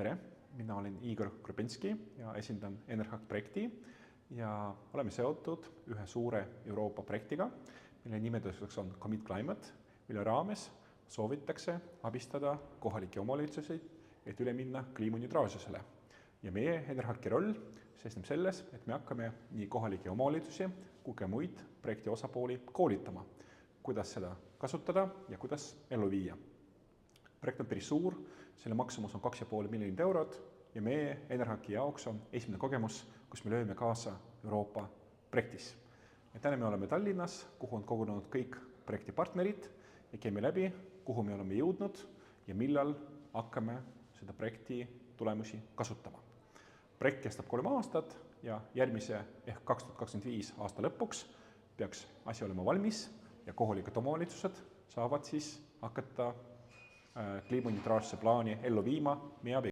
Tere, mina olen Igor Krupinski ja esindan Enerhack projekti ja oleme seotud ühe suure Euroopa projektiga, mille nimeduseks on Commit Climate, mille raames soovitakse abistada kohalikke omavalitsusi, et üle minna kliimaneutraalsusele. Ja meie Enerhacki roll seisneb selles, et me hakkame nii kohalikke omavalitsusi kui ka muid projekti osapooli koolitama, kuidas seda kasutada ja kuidas ellu viia. Projekt on päris suur, selle maksumus on 2,5 miljonit eurot ja meie Enerhacki jaoks on esimene kogemus, kus me lööme kaasa Euroopa projektis. Ja täna me oleme Tallinnas, kuhu on kogunenud kõik projekti partnerid ja käime läbi, kuhu me oleme jõudnud ja millal hakkame seda projekti tulemusi kasutama. Projekt kestab 3 aastat ja järgmise ehk 2025 aasta lõpuks peaks asi olema valmis ja kohalikud omavalitsused saavad siis hakata kliimaneutraalsuse plaani ellu viima meie abiga.